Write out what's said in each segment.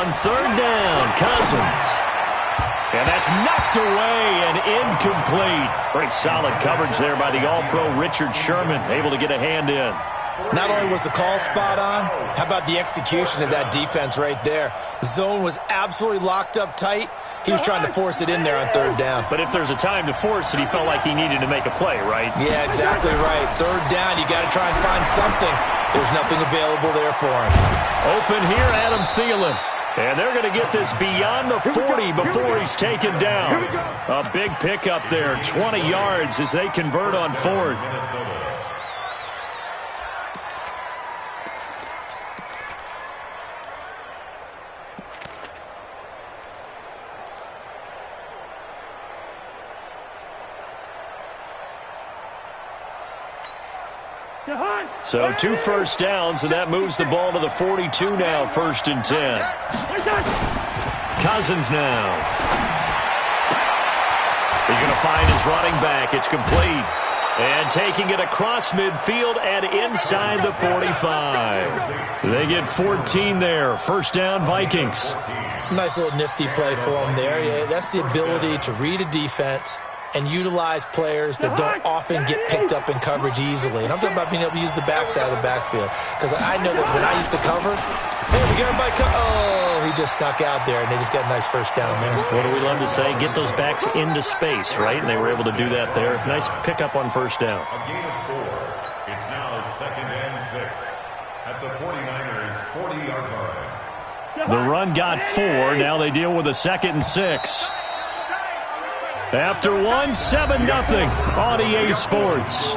On third down, Cousins. And that's knocked away and incomplete. Pretty solid coverage there by the All-Pro Richard Sherman, able to get a hand in. Not only was the call spot on, how about the execution of that defense right there? The zone was absolutely locked up tight. He was trying to force it in there on third down. But if there's a time to force it, he felt like he needed to make a play, right? Yeah, exactly right. Third down, you got to try and find something. There's nothing available there for him. Open here, Adam Thielen. And they're going to get this beyond the 40 before he's taken down. A big pickup there, 20 yards as they convert on fourth. So 2 first downs, and that moves the ball to the 42 now, 1st and 10. Cousins now. He's going to find his running back. It's complete. And taking it across midfield and inside the 45. They get 14 there. 1st down, Vikings. Nice little nifty play for him there. Yeah, that's the ability to read a defense and utilize players that don't often get picked up in coverage easily. And I'm talking about being able to use the backside of the backfield. Because I know that when I used to cover, hey, we got everybody oh, he just snuck out there, and they just got a nice 1st down there. What do we love to say? Get those backs into space, right? And they were able to do that there. Nice pickup on 1st down. A gain of 4. It's now 2nd and 6 at the 49ers' 40-yard line. The run got 4. Now they deal with a 2nd and 6. After 1, 7-0 on EA Sports.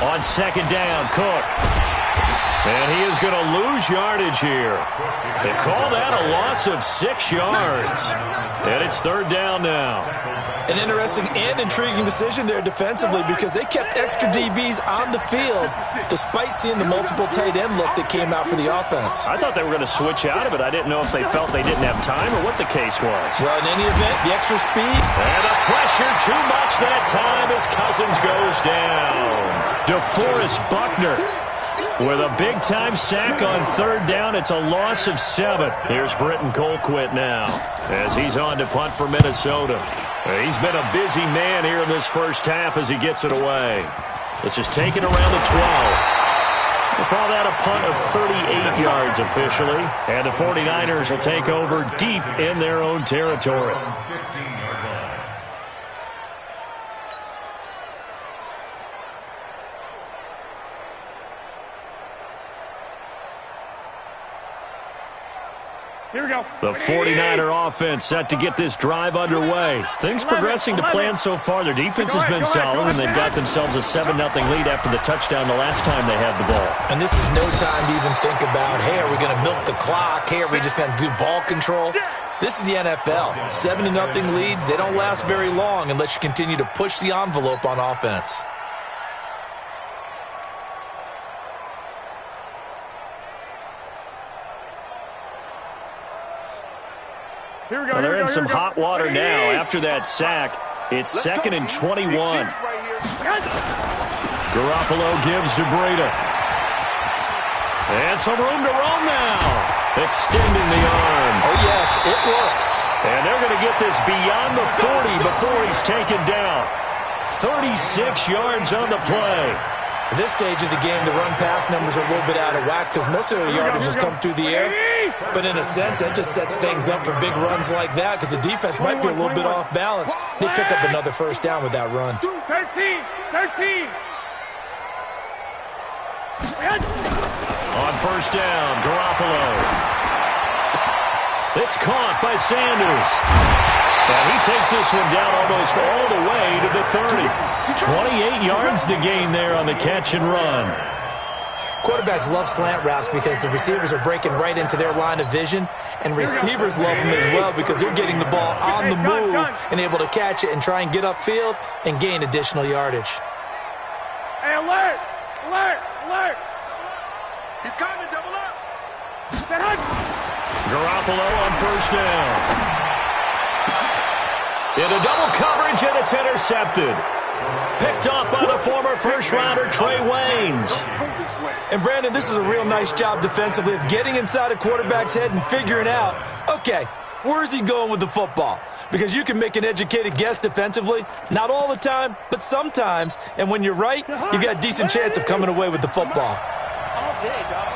On 2nd down, Cook. And he is going to lose yardage here. They call that a loss of 6 yards. And it's 3rd down now. An interesting and intriguing decision there defensively because they kept extra DBs on the field despite seeing the multiple tight end look that came out for the offense. I thought they were going to switch out of it. I didn't know if they felt they didn't have time or what the case was. Well, in any event, the extra speed. And the pressure too much that time as Cousins goes down. DeForest Buckner with a big-time sack on 3rd down. It's a loss of 7. Here's Britton Colquitt now as he's on to punt for Minnesota. He's been a busy man here in this 1st half as he gets it away. This is taken around the 12. We'll call that a punt of 38 yards officially. And the 49ers will take over deep in their own territory. Here we go. The 49er offense set to get this drive underway. Things progressing to plan so far. Their defense has been solid, and they've got themselves a 7-0 lead after the touchdown the last time they had the ball. And this is no time to even think about, hey, are we going to milk the clock? Hey, are we just going to do ball control? This is the NFL. 7-0 leads, they don't last very long unless you continue to push the envelope on offense. Here we go. Well, they're in some hot water now. After that sack, it's 2nd and 21. Garoppolo gives to Breida. And some room to roam now. Extending the arm. Oh, yes, it works. And they're going to get this beyond the 40 before he's taken down. 36 yards on the play. At this stage of the game, the run-pass numbers are a little bit out of whack because most of the yardage has come through the air. But in a sense, that just sets things up for big runs like that because the defense might be a little bit off balance. They pick up another 1st down with that run. 13. On 1st down, Garoppolo. It's caught by Sanders. And he takes this one down almost all the way to the 30. 28 yards the gain there on the catch and run. Quarterbacks love slant routes because the receivers are breaking right into their line of vision, and receivers love them as well because they're getting the ball on the move and able to catch it and try and get upfield and gain additional yardage. Hey, alert! Alert! Alert! He's coming, double up! Garoppolo on 1st down. Into double coverage, and it's intercepted. Picked off by the former first-rounder Trey Waynes. And, Brandon, this is a real nice job defensively of getting inside a quarterback's head and figuring out, okay, where's he going with the football? Because you can make an educated guess defensively, not all the time, but sometimes. And when you're right, you've got a decent chance of coming away with the football. All day, dog.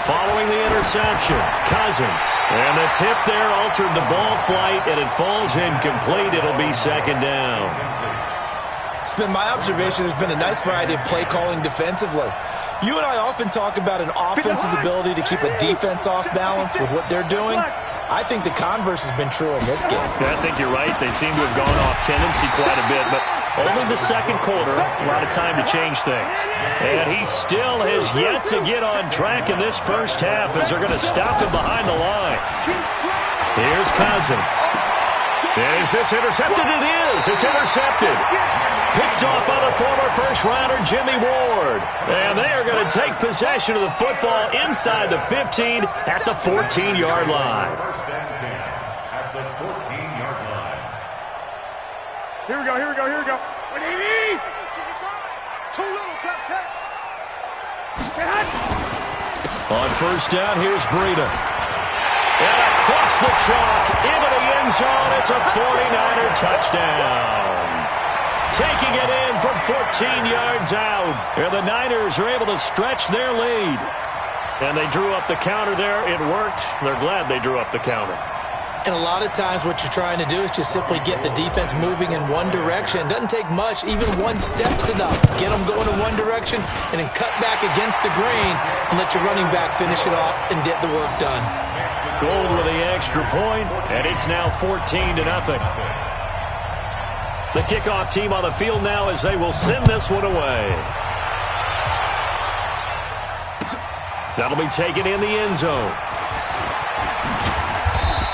Following the interception, Cousins. And the tip there altered the ball flight, and it falls incomplete. It'll be second down. It's been my observation there's been a nice variety of play calling defensively. You and I often talk about an offense's ability to keep a defense off balance with what they're doing. I think the converse has been true in this game. I think you're right. They seem to have gone off tendency quite a bit, but only the second quarter, a lot of time to change things. And he still has yet to get on track in this first half as they're going to stop him behind the line. Here's Cousins. Is this intercepted? It is. It's intercepted. Picked off by the former first-rounder Jimmy Ward. And they are going to take possession of the football inside the 15 at the 14-yard line. First and 10 at the 14-yard line. Here we go, here we go, here we go. Too little, Captain. On first down, here's Breida. And across the chalk, into the end zone, it's a 49er touchdown. Taking it in from 14 yards out. And the Niners are able to stretch their lead. And they drew up the counter there. It worked. They're glad they drew up the counter. And a lot of times what you're trying to do is just simply get the defense moving in one direction. It doesn't take much. Even one step's enough. Get them going in one direction and then cut back against the grain and let your running back finish it off and get the work done. Gold with the extra point, and it's now 14-0. The kickoff team on the field now as they will send this one away. That'll be taken in the end zone.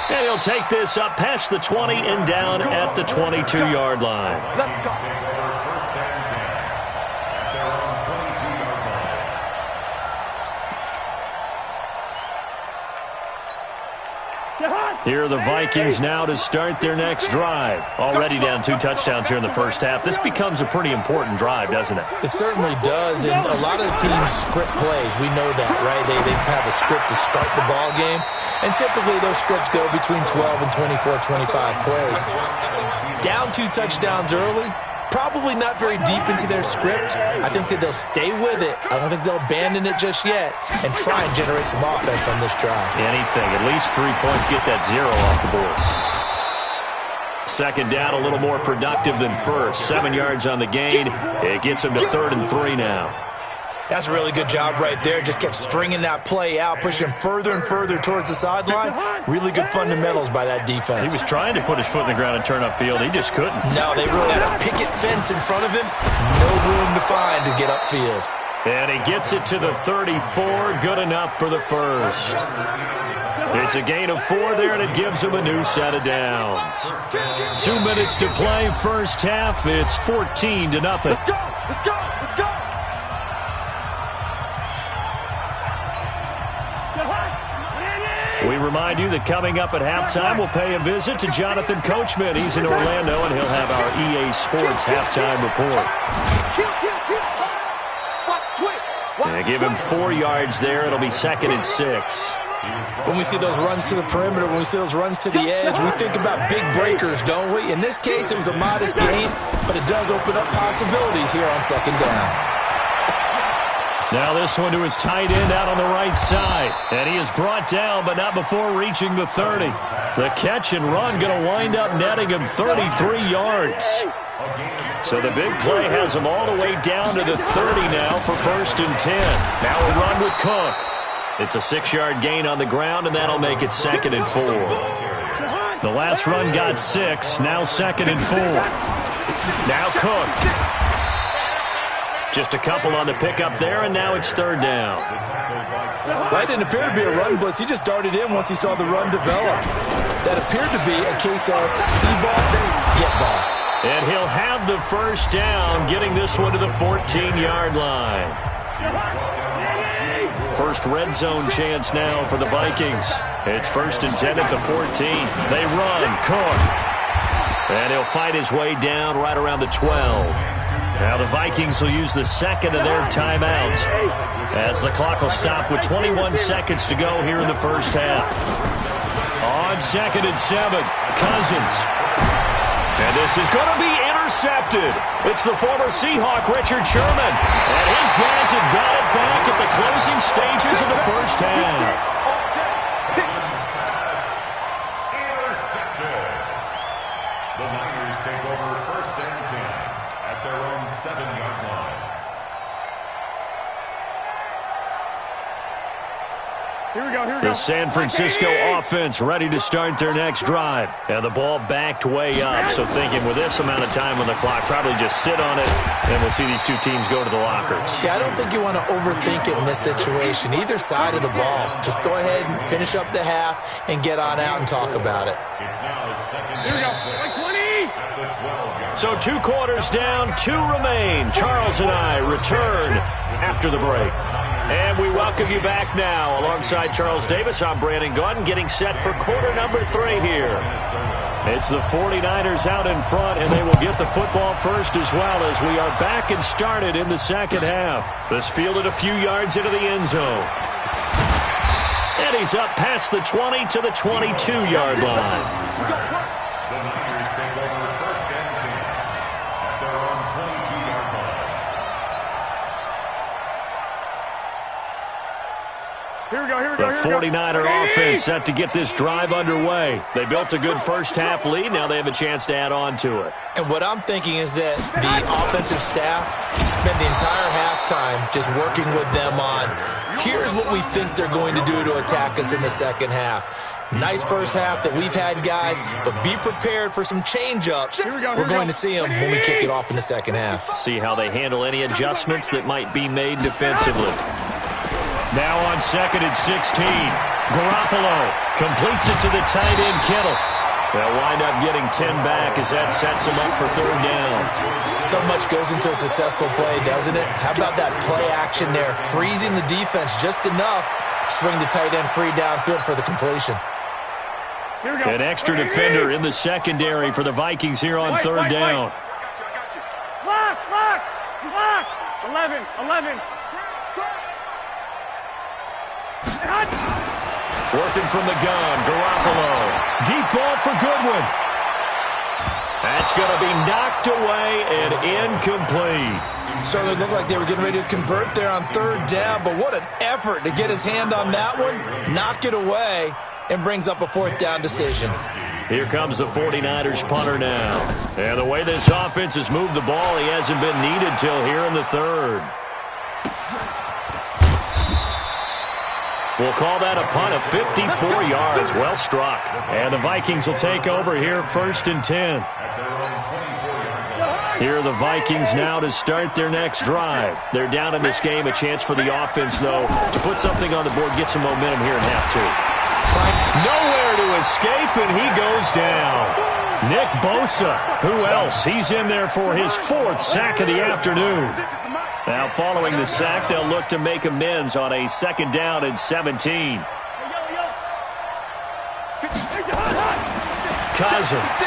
And he'll take this up past the 20 and down at the 22-yard line. Let's go. First and 10 at their own 22-yard line. Here are the Vikings now to start their next drive. Already down 2 touchdowns here in the first half. This becomes a pretty important drive, doesn't it? It certainly does, and a lot of the teams script plays. We know that, right? They have a script to start the ball game, and typically those scripts go between 12 and 24, 25 plays. Down 2 touchdowns early, probably not very deep into their script. I think that they'll stay with it. I don't think they'll abandon it just yet and try and generate some offense on this drive. Anything. At least 3 points, get that 0 off the board. Second down, a little more productive than first. 7 yards on the gain. It gets them to 3rd and 3 now. That's a really good job right there. Just kept stringing that play out, pushing him further and further towards the sideline. Really good fundamentals by that defense. He was trying to put his foot in the ground and turn upfield. He just couldn't. No, they really had a picket fence in front of him. No room to find to get upfield. And he gets it to the 34. Good enough for the first. It's a gain of 4 there, and it gives him a new set of downs. 2 minutes to play, first half. It's 14-0. Let's go. Let's go. Let's go. We remind you that coming up at halftime, we'll pay a visit to Jonathan Coachman. He's in Orlando, and he'll have our EA Sports halftime report. Kill. Watch twitch. And give him 4 yards there. It'll be 2nd and 6. When we see those runs to the perimeter, when we see those runs to the edge, we think about big breakers, don't we? In this case, it was a modest gain, but it does open up possibilities here on 2nd down. Now this one to his tight end out on the right side. And he is brought down, but not before reaching the 30. The catch and run going to wind up netting him 33 yards. So the big play has him all the way down to the 30 now for 1st and 10. Now a run with Cook. It's a 6-yard gain on the ground, and that'll make it 2nd and 4. The last run got 6, now 2nd and 4. Now Cook. Just a couple on the pickup there, and now it's 3rd down. That didn't appear to be a run blitz. He just darted in once he saw the run develop. That appeared to be a case of see ball, get ball. And he'll have the first down, getting this one to the 14-yard line. first red zone chance now for the Vikings. It's 1st and 10 at the 14. They run. Cook. And he'll fight his way down right around the 12. Now the Vikings will use the second of their timeouts as the clock will stop with 21 seconds to go here in the first half. On 2nd and 7, Cousins. And this is going to be intercepted. It's the former Seahawk, Richard Sherman. And his guys have got it back at the closing stages of the first half. The Niners take over 1st and 10 at their own 7-yard line. Here we go. The San Francisco offense ready to start their next drive. And the ball backed way up. So thinking with this amount of time on the clock, probably just sit on it, and we'll see these two teams go to the lockers. Yeah, I don't think you want to overthink it in this situation. Either side of the ball. Just go ahead and finish up the half and get on out and talk about it. It's now 2nd Here we go. and 6 20. at the 12-yard. So 2 quarters down, 2 remain. Charles and I return after the break. And we welcome you back now. Alongside Charles Davis, I'm Brandon Gunn, getting set for quarter number 3 here. It's the 49ers out in front, and they will get the football first as well as we are back and started in the second half. This fielded a few yards into the end zone. And he's up past the 20 to the 22-yard line. The Niners take over 1st and 10 at their own 22-yard line. Here we go. The 49er offense set to get this drive underway. They built a good first half lead. Now they have a chance to add on to it. And what I'm thinking is that the offensive staff spent the entire halftime just working with them on, here's what we think they're going to do to attack us in the second half. Nice first half that we've had, guys, but be prepared for some change-ups. We're going to see them when we kick it off in the second half. See how they handle any adjustments that might be made defensively. Now on 2nd and 16, Garoppolo completes it to the tight end, Kittle. They'll wind up getting 10 back as that sets them up for 3rd down. So much goes into a successful play, doesn't it? How about that play action there, freezing the defense just enough to swing the tight end free downfield for the completion. An extra defender in the secondary for the Vikings here on 3rd down. Lock. 11. Working from the gun, Garoppolo. Deep ball for Goodwin. That's going to be knocked away and incomplete. Certainly looked like they were getting ready to convert there on 3rd down, but what an effort to get his hand on that one, knock it away, and brings up a 4th down decision. Here comes the 49ers punter now. And the way this offense has moved the ball, he hasn't been needed till here in the 3rd. We'll call that a punt of 54 yards. Well struck. And the Vikings will take over here 1st and 10. Here are the Vikings now to start their next drive. They're down in this game. A chance for the offense, though, to put something on the board, get some momentum here in half 2. Nowhere to escape, and he goes down. Nick Bosa. Who else? He's in there for his 4th sack of the afternoon. Now, following the sack, they'll look to make amends on a 2nd down and 17. Cousins.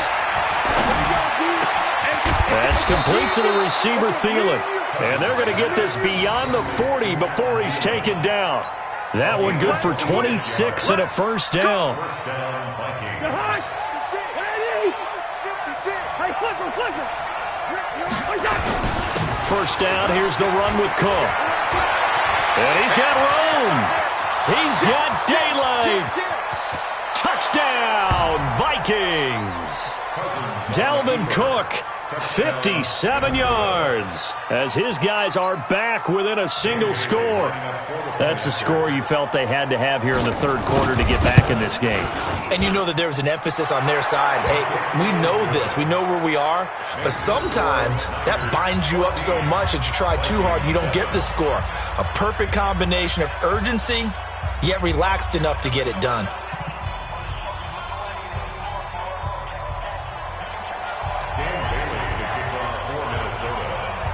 That's complete to the receiver, Thielen. And they're going to get this beyond the 40 before he's taken down. That one good for 26 and a 1st down. First down, here's the run with Cook. And he's got room. He's got daylight. Touchdown, Vikings. Dalvin Cook, 57 yards, as his guys are back within a single score. That's a score you felt they had to have here in the 3rd quarter to get back in this game. And you know that there was an emphasis on their side. Hey, we know this. We know where we are. But sometimes that binds you up so much that you try too hard, you don't get the score. A perfect combination of urgency, yet relaxed enough to get it done.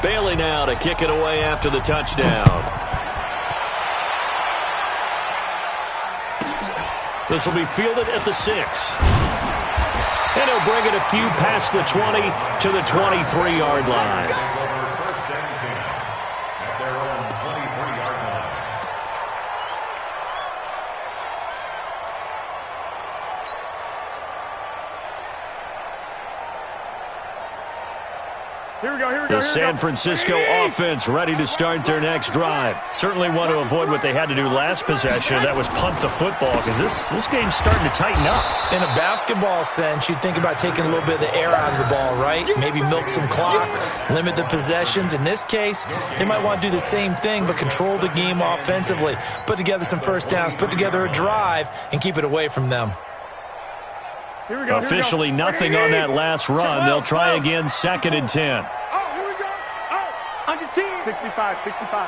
Bailey now to kick it away after the touchdown. This will be fielded at the 6. And he'll bring it a few past the 20 to the 23-yard line. First and 10 at their own 23-yard line. Here we go, here we go. The San Francisco offense ready to start their next drive. Certainly want to avoid what they had to do last possession. That was punt the football, because this game's starting to tighten up. In a basketball sense, you think about taking a little bit of the air out of the ball, right? Maybe milk some clock, limit the possessions. In this case, they might want to do the same thing, but control the game offensively. Put together some first downs, put together a drive, and keep it away from them. Here we go, Officially nothing on that last run. They'll try again, 2nd and 10. Oh, here we go. Oh, under 10. 65, 65.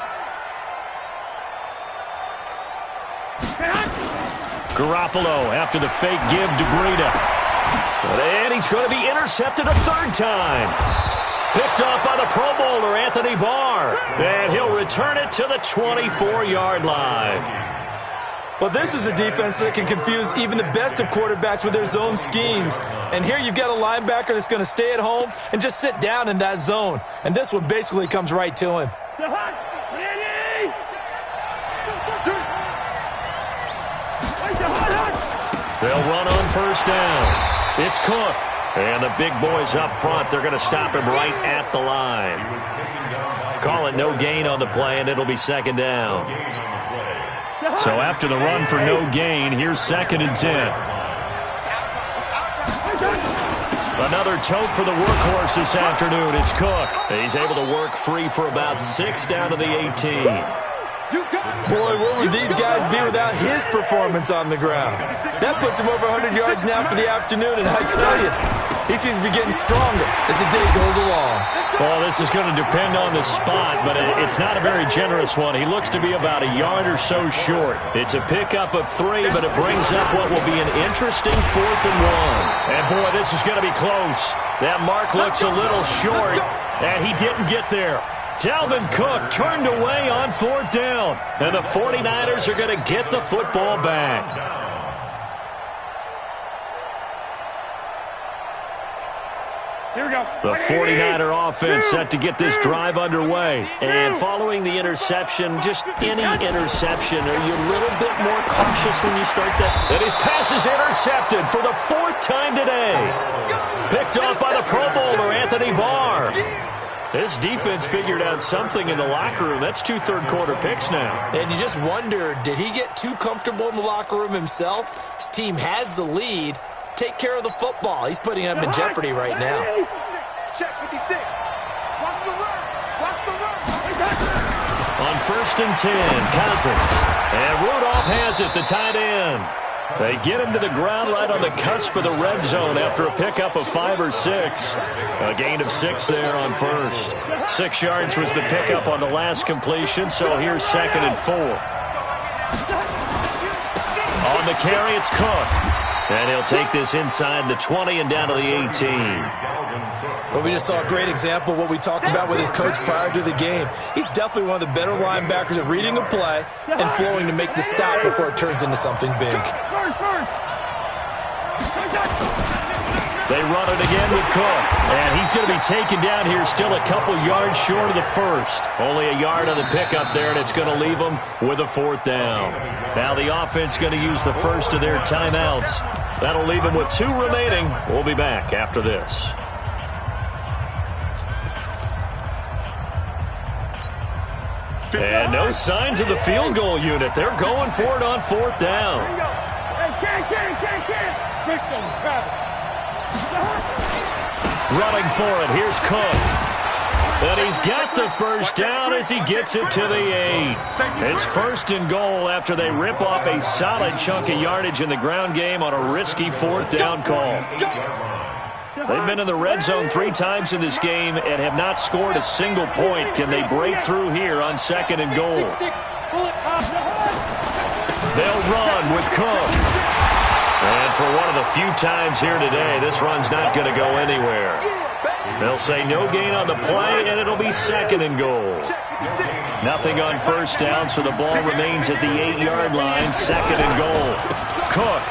Garoppolo after the fake give to Breida. And he's going to be intercepted a 3rd time. Picked off by the Pro Bowler, Anthony Barr. And he'll return it to the 24-yard line. Well, this is a defense that can confuse even the best of quarterbacks with their zone schemes. And here you've got a linebacker that's going to stay at home and just sit down in that zone. And this one basically comes right to him. They'll run on 1st down. It's Cook. And the big boys up front, they're going to stop him right at the line. Call it no gain on the play, and it'll be 2nd down. So after the run for no gain, here's 2nd and 10. Another tote for the workhorse this afternoon. It's Cook. He's able to work free for about 6 down to the 18. Boy, where would these guys be without his performance on the ground? That puts him over 100 yards now for the afternoon, and I tell you, he seems to be getting stronger as the day goes along. Well, this is going to depend on the spot, but it's not a very generous one. He looks to be about a yard or so short. It's a pickup of 3, but it brings up what will be an interesting 4th and 1. And, boy, this is going to be close. That mark looks a little short, and he didn't get there. Dalvin Cook turned away on 4th down, and the 49ers are going to get the football back. Here we go. The 49er offense set to get this drive underway. And following the interception, just any interception, are you a little bit more cautious when you start that? And his pass is intercepted for the 4th time today. Picked off by the Pro Bowler, Anthony Barr. This defense figured out something in the locker room. That's 2 third-quarter picks now. And you just wonder, did he get too comfortable in the locker room himself? His team has the lead. Take care of the football. He's putting them in jeopardy right now. Check 56. Watch the run. Watch the run. On 1st and 10, Cousins. And Rudolph has it, the tight end. They get him to the ground right on the cusp of the red zone after a pickup of 5 or 6. A gain of 6 there on 1st. 6 yards was the pickup on the last completion, so here's 2nd and 4. On the carry, it's Cook. And he'll take this inside the 20 and down to the 18. Well, we just saw a great example of what we talked about with his coach prior to the game. He's definitely one of the better linebackers at reading a play and flowing to make the stop before it turns into something big. They run it again with Cook. And he's going to be taken down here still a couple yards short of the 1st. Only a yard on the pickup there, and it's going to leave them with a 4th down. Now the offense going to use the first of their timeouts. That'll leave them with 2 remaining. We'll be back after this. And no signs of the field goal unit. They're going for it on 4th down. Running for it. Here's Cook. And he's got the first down as he gets it to the 8. It's 1st and goal after they rip off a solid chunk of yardage in the ground game on a risky 4th down call. They've been in the red zone 3 times in this game and have not scored a single point. Can they break through here on 2nd and goal? They'll run with Cook. And for one of the few times here today, this run's not going to go anywhere. They'll say no gain on the play, and it'll be 2nd and goal. Nothing on 1st down, so the ball remains at the 8-yard line, 2nd and goal. Cook.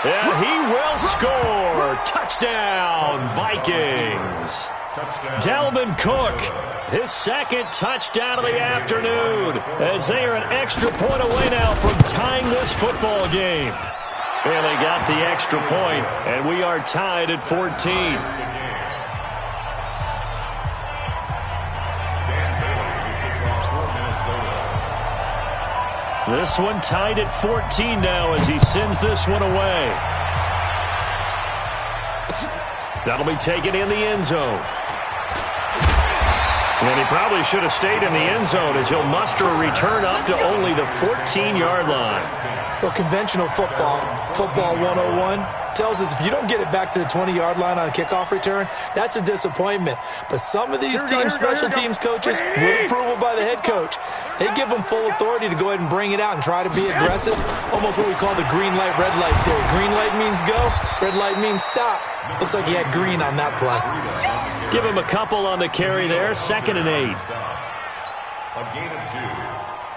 And he will score. Touchdown, Vikings. Dalvin Cook, his second touchdown of the afternoon, as they are an extra point away now from tying this football game. And they got the extra point, and we are tied at 14. This one tied at 14 now as he sends this one away. That'll be taken in the end zone. And he probably should have stayed in the end zone as he'll muster a return up to only the 14-yard line. Well, conventional football 101 tells us if you don't get it back to the 20-yard line on a kickoff return, that's a disappointment. But some of these teams, special teams coaches, with approval by the head coach, they give them full authority to go ahead and bring it out and try to be aggressive, almost what we call the green light, red light theory. Green light means go, red light means stop. Looks like he had green on that play. Give him a couple on the carry there, 2nd and 8. A gain of 2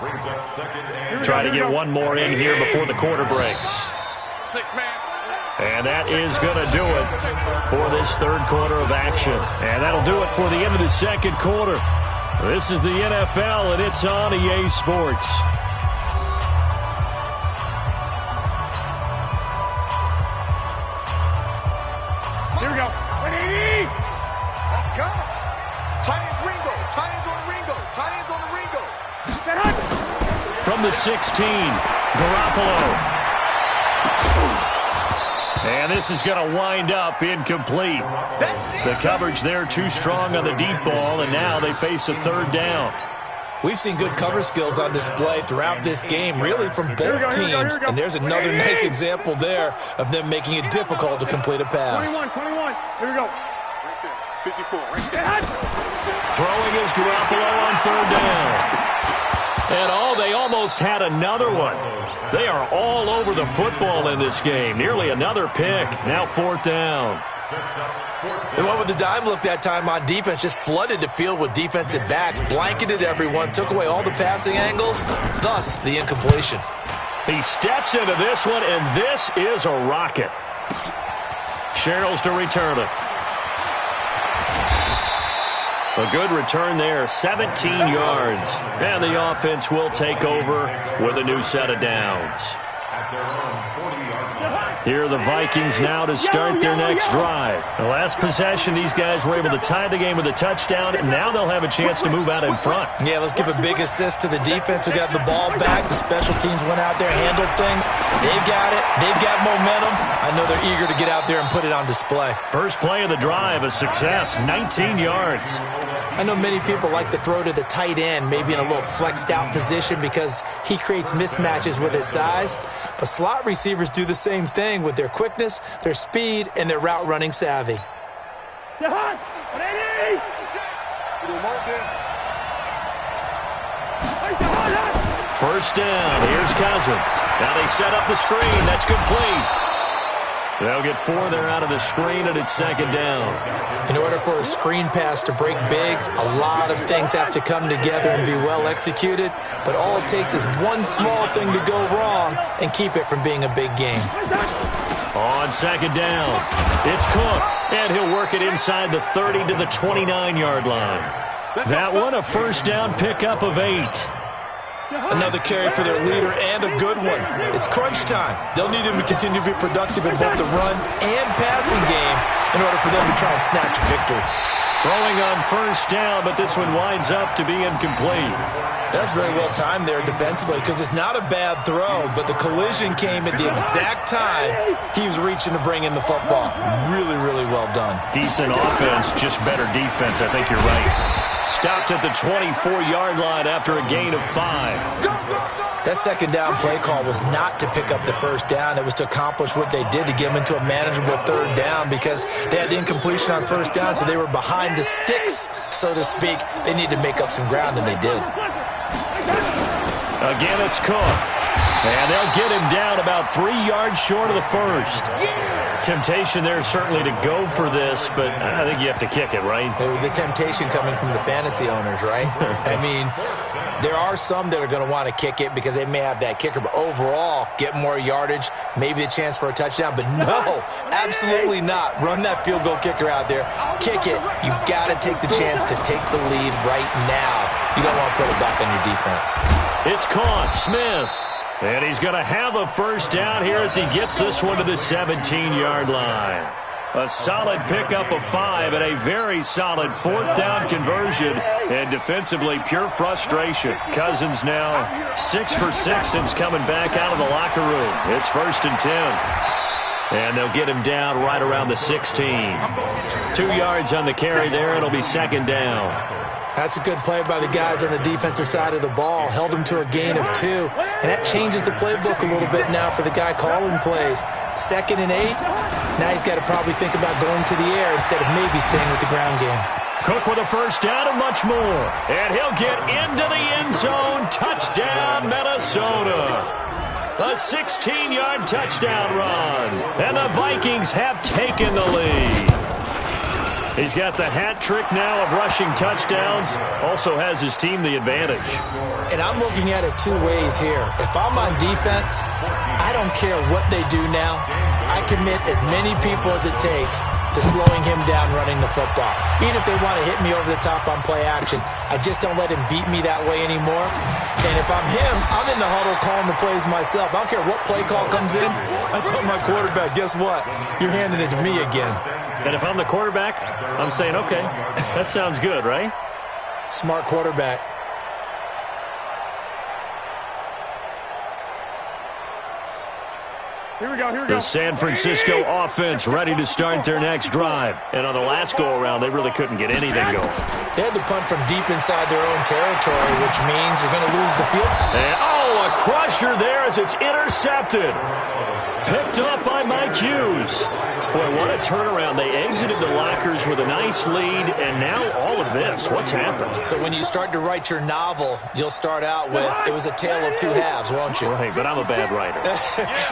brings up 2nd and... Try to get one more in here before the quarter breaks. 6-man. And that is going to do it for this third quarter of action. And that'll do it for the end of the second quarter. This is the NFL, and it's on EA Sports. Here we go. 180. Let's go. Tight ends Ringo. Tight ends on Ringo. Tight ends on the Ringo. Set hunt. From the 16, Garoppolo. And this is going to wind up incomplete. The coverage there too strong on the deep ball, and now they face a third down. We've seen good cover skills on display throughout this game, really from both teams. And there's another nice example there of them making it difficult to complete a pass. 21. Here we go. Right there. 54. Right there. Set hunt. Throwing is Garoppolo on third down. And they almost had another one. They are all over the football in this game. Nearly another pick. Now 4th down. They went with the dime look that time on defense, just flooded the field with defensive backs, blanketed everyone, took away all the passing angles, thus the incompletion. He steps into this one, and this is a rocket. Sherrills to return it. A good return there, 17 yards. And the offense will take over with a new set of downs. Here are the Vikings now to start their next drive. The last possession, these guys were able to tie the game with a touchdown, and now they'll have a chance to move out in front. Yeah, let's give a big assist to the defense who got the ball back. The special teams went out there, handled things. They've got it. They've got momentum. I know they're eager to get out there and put it on display. First play of the drive, a success, 19 yards. I know many people like to throw to the tight end, maybe in a little flexed out position because he creates mismatches with his size. But slot receivers do the same thing with their quickness, their speed, and their route running savvy. Set hunt. 180. First down. Here's Cousins. Now they set up the screen. That's complete. They'll get 4 there out of the screen, and it's 2nd down. In order for a screen pass to break big, a lot of things have to come together and be well executed. But all it takes is one small thing to go wrong and keep it from being a big game. On 2nd down, it's Cook, and he'll work it inside the 30 to the 29-yard line. That one, a first down pickup of 8. Another carry for their leader and a good one. It's crunch time. They'll need him to continue to be productive in both the run and passing game in order for them to try and snatch a victory. Throwing on first down, but this one winds up to be incomplete. That's very well timed there defensively because it's not a bad throw, but the collision came at the exact time he was reaching to bring in the football. Really, really well done. Decent offense, just better defense. I think you're right. Stopped at the 24-yard line after a gain of 5. That second down play call was not to pick up the first down. It was to accomplish what they did to get them into a manageable third down because they had incompletion on first down, so they were behind the sticks, so to speak. They needed to make up some ground, and they did. Again, it's Cook. And they'll get him down about 3 yards short of the first. Temptation there certainly to go for this, but I think you have to kick it, right? The temptation coming from the fantasy owners, right? I mean, There are some that are going to want to kick it because they may have that kicker, but overall, get more yardage, maybe a chance for a touchdown. But no, absolutely not. Run that field goal kicker out there. Kick it. You got to take the chance to take the lead right now. You don't want to put it back on your defense. It's caught. Smith. And he's going to have a first down here as he gets this one to the 17-yard line. A solid pickup of 5 and a very solid fourth down conversion. And defensively, pure frustration. Cousins now 6 for 6 since coming back out of the locker room. It's 1st and 10. And they'll get him down right around the 16. 2 yards on the carry there. It'll be 2nd down. That's a good play by the guys on the defensive side of the ball. Held them to a gain of 2. And that changes the playbook a little bit now for the guy calling plays. 2nd and 8. Now he's got to probably think about going to the air instead of maybe staying with the ground game. Cook with a first down and much more. And he'll get into the end zone. Touchdown, Minnesota. A 16-yard touchdown run. And the Vikings have taken the lead. He's got the hat trick now of rushing touchdowns. Also has his team the advantage. And I'm looking at it 2 ways here. If I'm on defense, I don't care what they do now. I commit as many people as it takes to slowing him down running the football. Even if they want to hit me over the top on play action, I just don't let him beat me that way anymore. And if I'm him, I'm in the huddle calling the plays myself. I don't care what play call comes in. I tell my quarterback, guess what? You're handing it to me again. And if I'm the quarterback, I'm saying, okay, that sounds good, right? Smart quarterback. Here we go, here we go. The San Francisco offense ready to start their next drive. And on the last go-around, they really couldn't get anything going. They had to punt from deep inside their own territory, which means they're going to lose the field. And, a crusher there as it's intercepted. Picked up by Mike Hughes. Boy, what a turnaround. They exited the lockers with a nice lead, and now all of this. What's happened? So when you start to write your novel, you'll start out with, it was a tale of 2 halves, won't you? Right, but I'm a bad writer.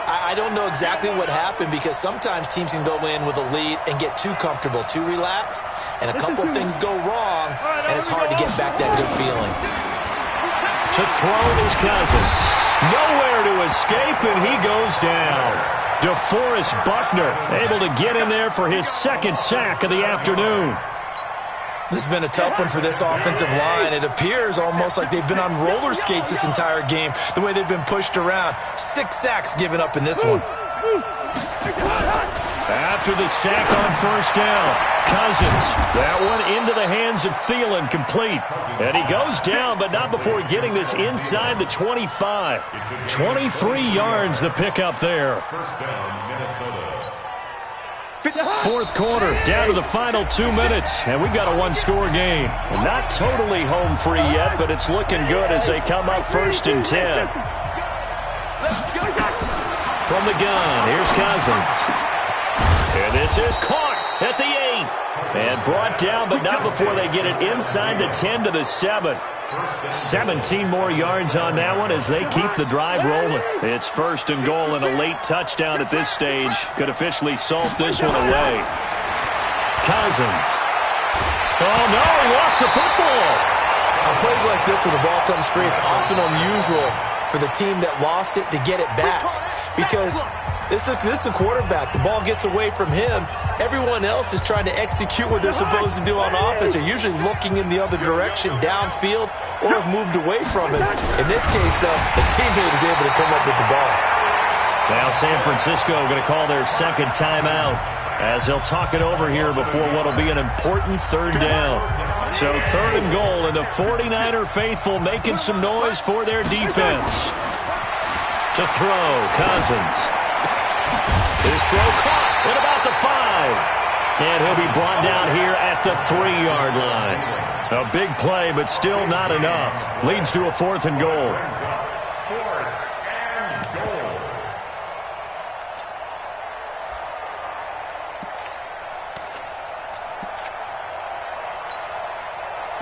I don't know exactly what happened because sometimes teams can go in with a lead and get too comfortable, too relaxed, and a couple things go wrong, and it's hard to get back that good feeling. To throw is Cousins. Nowhere to escape, and he goes down. DeForest Buckner able to get in there for his 2nd sack of the afternoon. This has been a tough one for this offensive line. It appears almost like they've been on roller skates this entire game, the way they've been pushed around. 6 sacks given up in this one. After the sack on first down, Cousins, that one into the hands of Thielen, complete. And he goes down, but not before getting this inside the 25. 23 yards the pickup there. First down, Minnesota. 4th quarter, down to the final 2 minutes, and we've got a 1-score game. Not totally home free yet, but it's looking good as they come up 1st and 10. From the gun, here's Cousins. And this is caught at the 8. And brought down, but not before they get it inside the 10 to the 7. 17 more yards on that one as they keep the drive rolling. It's 1st and goal, and a late touchdown at this stage could officially salt this one away. Cousins. Oh, no, he lost the football. On plays like this where the ball comes free, it's often unusual for the team that lost it to get it back because this is the quarterback. The ball gets away from him. Everyone else is trying to execute what they're supposed to do on offense. They're usually looking in the other direction, downfield, or have moved away from it. In this case, though, the teammate is able to come up with the ball. Now San Francisco going to call their 2nd timeout as they'll talk it over here before what will be an important 3rd down. So 3rd and goal, and the 49er faithful making some noise for their defense. To throw, Cousins. His throw caught at about the 5. And he'll be brought down here at the 3-yard line. A big play, but still not enough. Leads to a 4th and goal.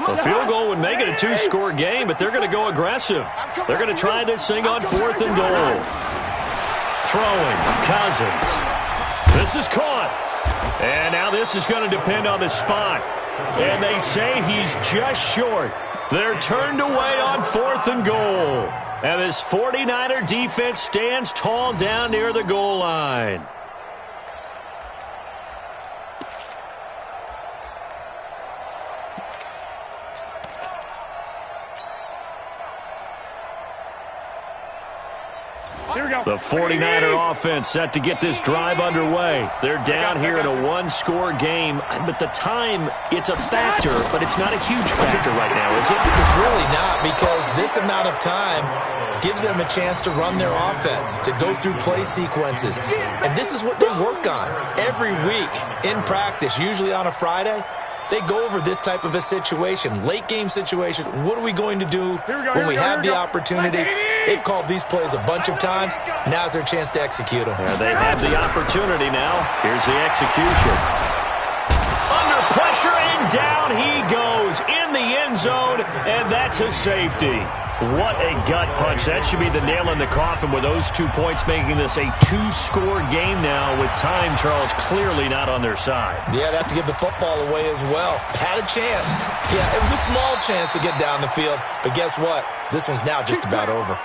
A field goal would make it a 2-score game, but they're going to go aggressive. They're going to try this thing on 4th and goal. Throwing, Cousins. This is caught. And now this is going to depend on the spot. And they say he's just short. They're turned away on 4th and goal. And this 49er defense stands tall down near the goal line. The 49er offense set to get this drive underway. They're down here in a one-score game, but the time, it's a factor, but it's not a huge factor right now, is it? It's really not, because this amount of time gives them a chance to run their offense, to go through play sequences. And this is what they work on every week in practice, usually on a Friday. They go over this type of a situation, late-game situation. What are we going to do when we have the opportunity? They've called these plays a bunch of times. Now's their chance to execute them. Yeah, they have the opportunity now. Here's the execution. Under pressure, and down he goes in the end zone, and that's a safety. What a gut punch. That should be the nail in the coffin with those 2 points, making this a two-score game now with time, Charles, clearly not on their side. Yeah, they have to give the football away as well. Had a chance. Yeah, it was a small chance to get down the field, but guess what? This one's now just about over.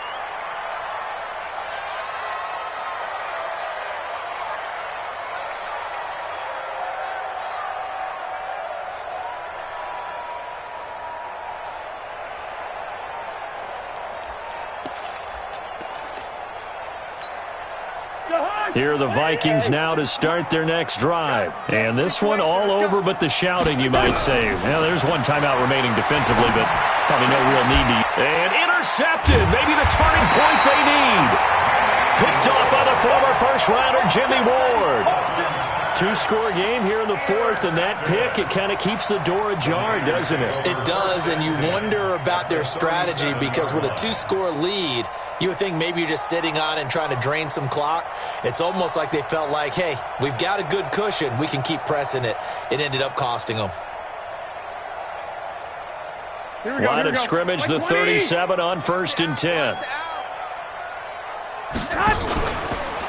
Here are the Vikings now to start their next drive. And this one all over but the shouting, you might say. Well, there's one timeout remaining defensively, but probably no real need to. And intercepted. Maybe the turning point they need. Picked off by the former first-rounder, Jimmy Ward. Two-score game here in the fourth, and that pick, it kind of keeps the door ajar, doesn't it? It does, and you wonder about their strategy, because with a two-score lead, you would think maybe you're just sitting on and trying to drain some clock. It's almost like they felt like, hey, we've got a good cushion. We can keep pressing it. It ended up costing them. Line of scrimmage, the 37 on 1st and 10.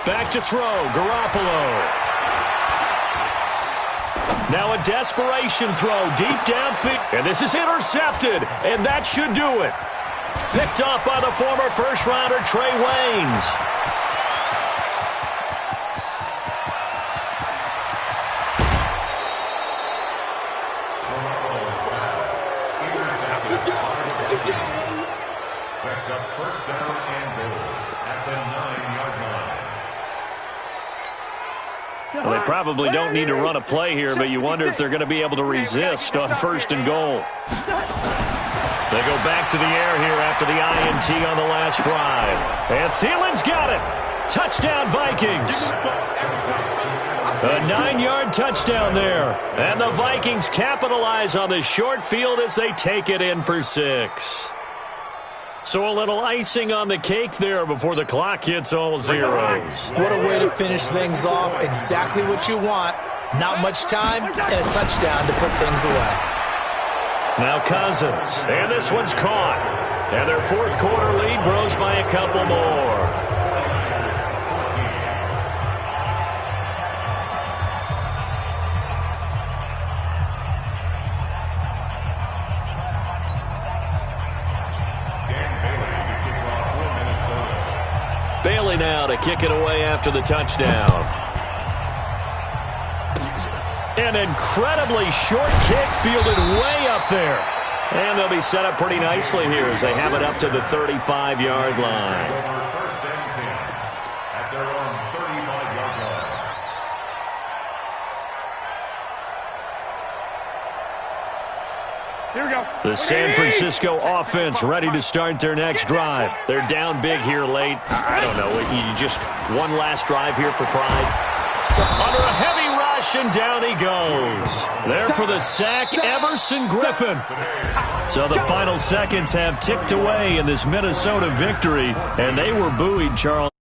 Back to throw, Garoppolo. Now a desperation throw deep downfield. And this is intercepted, and that should do it. Picked off by the former first-rounder, Trey Waynes. Sets up first down and goal at the 9-yard line. Well, they probably don't need to run a play here, but you wonder if they're going to be able to resist on 1st and goal. They go back to the air here after the INT on the last drive. And Thielen's got it. Touchdown, Vikings. A 9-yard touchdown there. And the Vikings capitalize on the short field as they take it in for 6. So a little icing on the cake there before the clock hits all zeros. What a way to finish things off. Exactly what you want. Not much time and a touchdown to put things away. Now Cousins, and this one's caught. And their fourth quarter lead grows by a couple more. Bailey now to kick it away after the touchdown. An incredibly short kick fielded way up there. And they'll be set up pretty nicely here as they have it up to the 35-yard line. First and 10 at their own 35-yard line. Here we go. The San Francisco offense ready to start their next drive. They're down big here late. I don't know. You just one last drive here for pride. Under a heavy rush, and down he goes. There for the sack, Everson Griffin. So the final seconds have ticked away in this Minnesota victory, and they were buoyed, Charles.